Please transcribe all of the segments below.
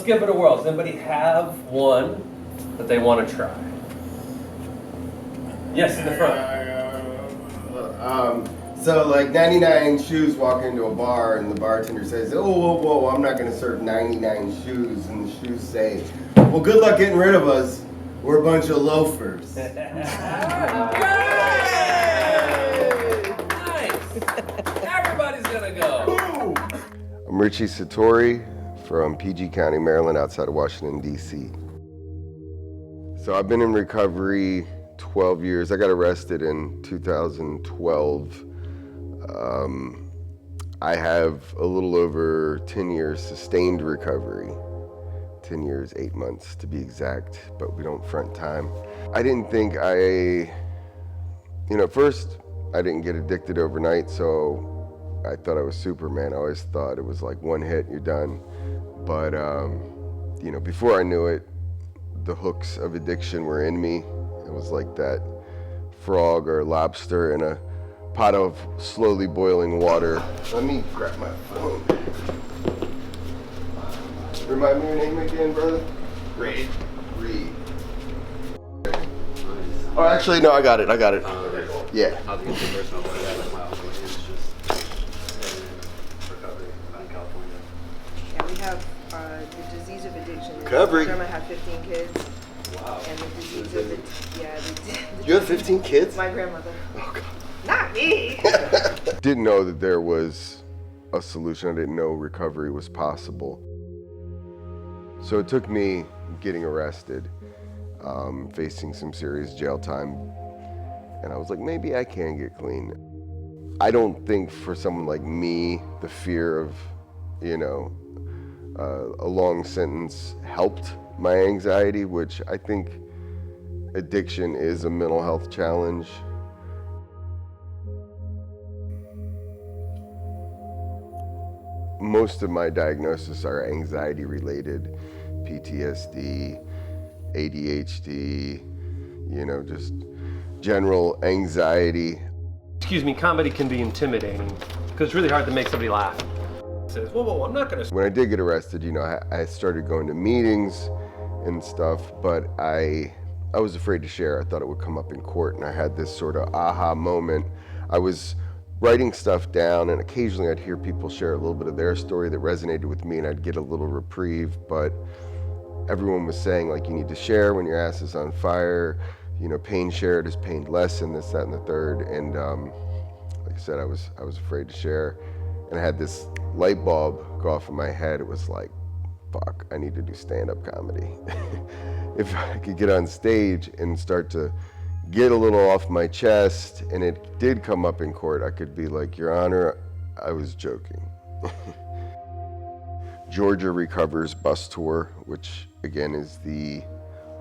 give it a whirl. Does anybody have one that they want to try? Yes, in the front. So like 99 shoes walk into a bar and the bartender says, oh, whoa, I'm not going to serve 99 shoes. And the shoes say, well, good luck getting rid of us. We're a bunch of loafers. Nice. Everybody's going to go. I'm Richie Satori from PG County, Maryland, outside of Washington, D.C. So I've been in recovery 12 years. I got arrested in 2012. I have a little over 10 years sustained recovery. 10 years, 8 months to be exact, but we don't front time. I didn't think first I didn't get addicted overnight, so I thought I was Superman. I always thought it was like one hit, you're done. But, before I knew it, the hooks of addiction were in me. It was like that frog or lobster in a pot of slowly boiling water. Let me grab my phone. Remind me your name again, brother? Reed. Oh, actually, no, I got it. Yeah. Not to get too personal, but yeah, like my uncle is just in recovery in California. Yeah, we have the disease of addiction. Recovery? My grandma had 15 kids. Wow. And the disease of the You have 15 kids? My grandmother. Oh, God. Not me. Didn't know that there was a solution. I didn't know recovery was possible. So it took me getting arrested, facing some serious jail time, and I was like, maybe I can get clean. I don't think for someone like me, the fear of, a long sentence helped my anxiety, which I think addiction is a mental health challenge. Most of my diagnoses are anxiety related, PTSD, ADHD, just general anxiety. Excuse me, comedy can be intimidating because it's really hard to make somebody laugh. It says, whoa, I'm not gonna. When I did get arrested, I started going to meetings and stuff, but I was afraid to share. I thought it would come up in court, and I had this sort of aha moment. I was writing stuff down, and occasionally I'd hear people share a little bit of their story that resonated with me, and I'd get a little reprieve, but everyone was saying, like, you need to share when your ass is on fire, pain shared is pain lessened, this, that, and the third, and like I said, I was afraid to share, and I had this light bulb go off in my head. It was like, fuck, I need to do stand-up comedy. If I could get on stage and start to get a little off my chest, and it did come up in court, I could be like, Your Honor, I was joking. Georgia Recovers bus tour, which again is the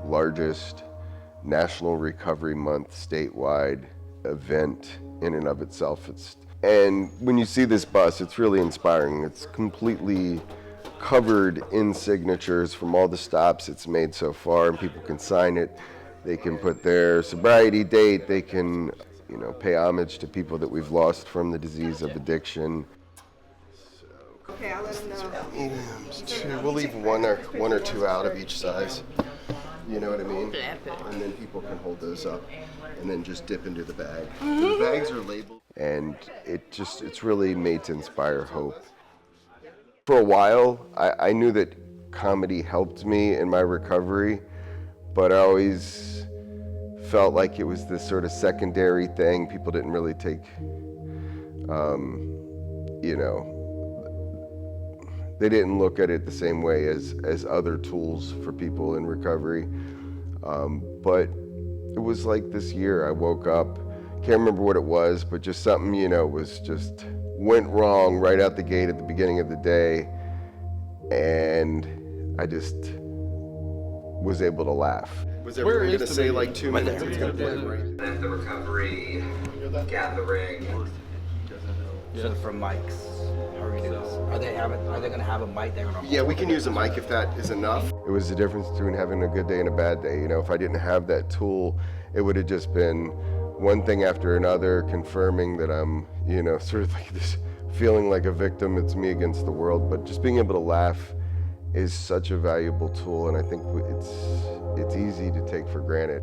largest National Recovery Month statewide event in and of itself. And when you see this bus, it's really inspiring. It's completely covered in signatures from all the stops it's made so far, and people can sign it. They can put their sobriety date, they can, pay homage to people that we've lost from the disease of addiction. Okay, I'll let them know. Mediums, two. We'll leave one or two out of each size. You know what I mean? And then people can hold those up and then just dip into the bag. The bags are labeled. And it's really made to inspire hope. For a while, I knew that comedy helped me in my recovery, but I always felt like it was this sort of secondary thing. People didn't really take, they didn't look at it the same way as other tools for people in recovery. But it was like this year, I woke up, can't remember what it was, but just something, went wrong right out the gate at the beginning of the day. And I just was able to laugh. Was everyone going to say like 2 minutes? It's going to play right. The recovery gathering. So for mics, how are you doing? Are they going to have a mic they're going to Yeah, we can use a mic if that is enough. It was the difference between having a good day and a bad day. If I didn't have that tool, it would have just been one thing after another, confirming that I'm, sort of like this feeling like a victim. It's me against the world. But just being able to laugh is such a valuable tool, and I think it's easy to take for granted.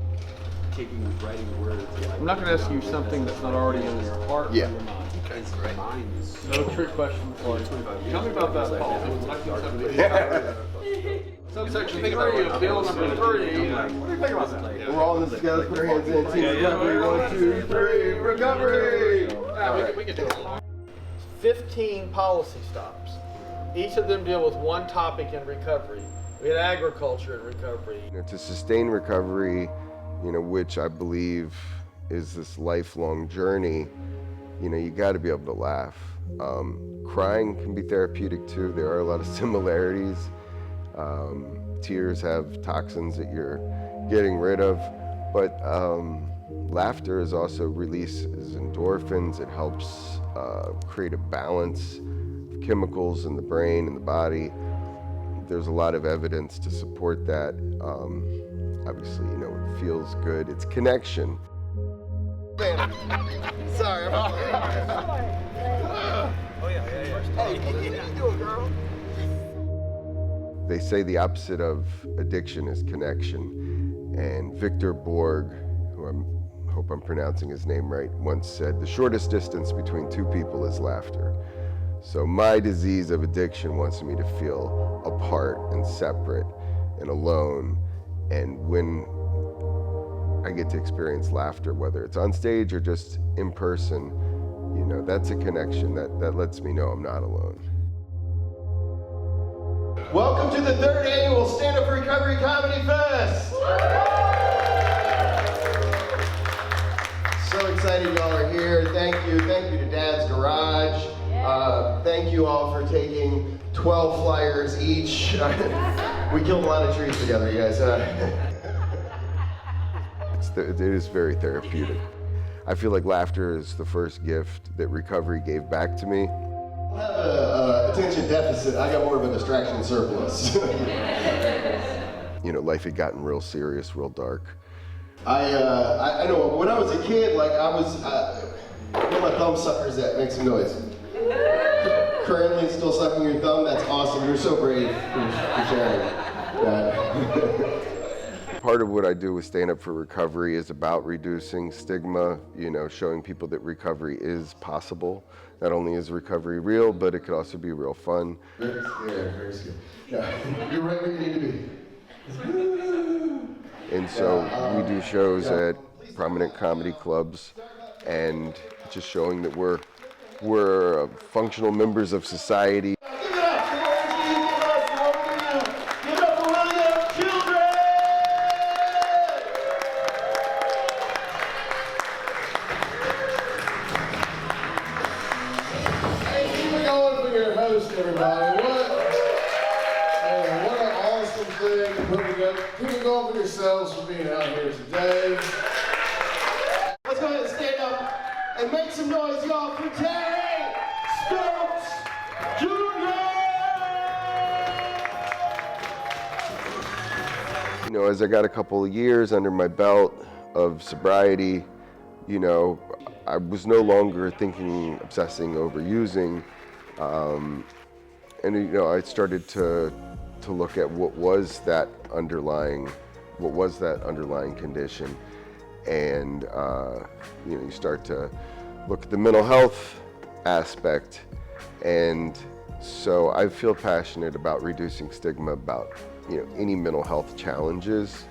Writing words. I'm not going to ask you something that's not already in your heart or your mind. No trick question for you. Tell me about that policy. Subsection 3 of bill number 3. What do you think about that? We're all in this together, put our hands in, team recovery, 1, 2, 3, recovery! We can do it. 15 policy stops. Each of them deal with one topic in recovery. We had agriculture in recovery. To sustain recovery, which I believe is this lifelong journey, you got to be able to laugh. Crying can be therapeutic too. There are a lot of similarities. Tears have toxins that you're getting rid of, but laughter is also releases endorphins. It helps create a balance of chemicals in the brain and the body. There's a lot of evidence to support that. Obviously, it feels good. It's connection. Sorry. They say the opposite of addiction is connection. And Victor Borg, who I hope I'm pronouncing his name right, once said, the shortest distance between two people is laughter. So my disease of addiction wants me to feel apart and separate and alone. And when I get to experience laughter, whether it's on stage or just in person, that's a connection that lets me know I'm not alone. Welcome to the 3rd annual Stand Up for Recovery Comedy Fest! So excited y'all are here. Thank you to Dad's Garage. Thank you all for taking 12 flyers each. We killed a lot of trees together, you guys. It is very therapeutic. I feel like laughter is the first gift that recovery gave back to me. I have an attention deficit. I got more of a distraction surplus. Life had gotten real serious, real dark. I know when I was a kid, like I was, my thumb suckers that make some noise. Currently still sucking your thumb, that's awesome. You're so brave for sharing that. Part of what I do with Stand Up for Recovery is about reducing stigma, showing people that recovery is possible. Not only is recovery real, but it could also be real fun. Very scary. Yeah, you're right where you need to be. And so we do shows at prominent comedy clubs, and just showing that we're functional members of society. Give it up for Richie, give it up for William, give it up for William Children! Hey, keep it going for your host, everybody. What an awesome thing to put together. Keep it going for yourselves for being out here today. Let's go ahead and stand up and make some noise, y'all, for Terry Stokes Jr. As I got a couple of years under my belt of sobriety, I was no longer obsessing over using, and I started to look at what was that underlying condition, and you start to look at the mental health aspect, and so I feel passionate about reducing stigma about any mental health challenges.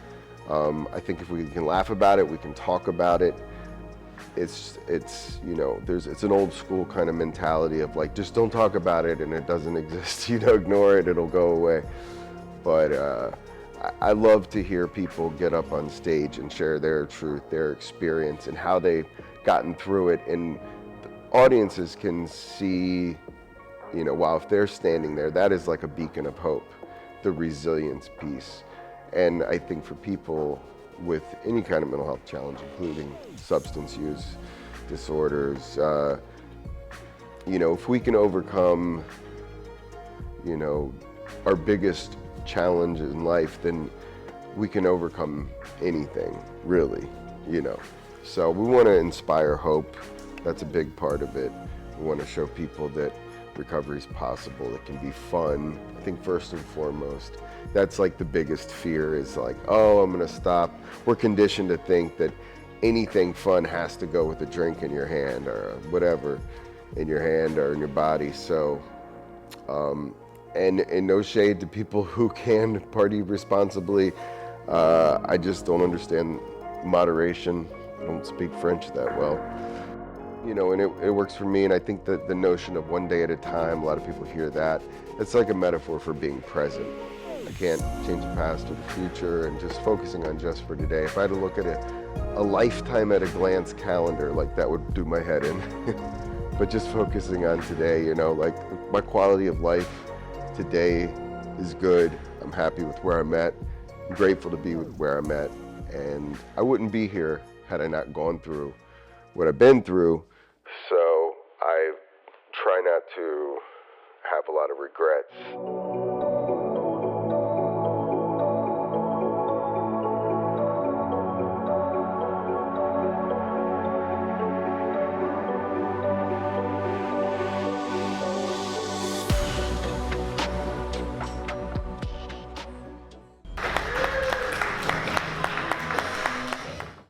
I think if we can laugh about it, we can talk about it. It's an old school kind of mentality of like, just don't talk about it and it doesn't exist. Ignore it, it'll go away. But I love to hear people get up on stage and share their truth, their experience, and how they've gotten through it. And audiences can see, while if they're standing there, that is like a beacon of hope, the resilience piece. And I think for people with any kind of mental health challenge, including substance use disorders, if we can overcome, our biggest challenge in life, then we can overcome anything, really, So we want to inspire hope. That's a big part of it. We want to show people that recovery is possible. It can be fun. I think first and foremost, that's like the biggest fear is like, oh, I'm gonna stop. We're conditioned to think that anything fun has to go with a drink in your hand or whatever in your hand or in your body. So, and no shade to people who can party responsibly. I just don't understand moderation. I don't speak French that well. You know, and it works for me, and I think that the notion of one day at a time, a lot of people hear that. It's like a metaphor for being present. I can't change the past or the future, and just focusing on just for today. If I had to look at a lifetime at a glance calendar, like that would do my head in. But just focusing on today, you know, like my quality of life today is good. I'm happy with where I'm at. I'm grateful to be with where I'm at, and I wouldn't be here had I not gone through what I've been through.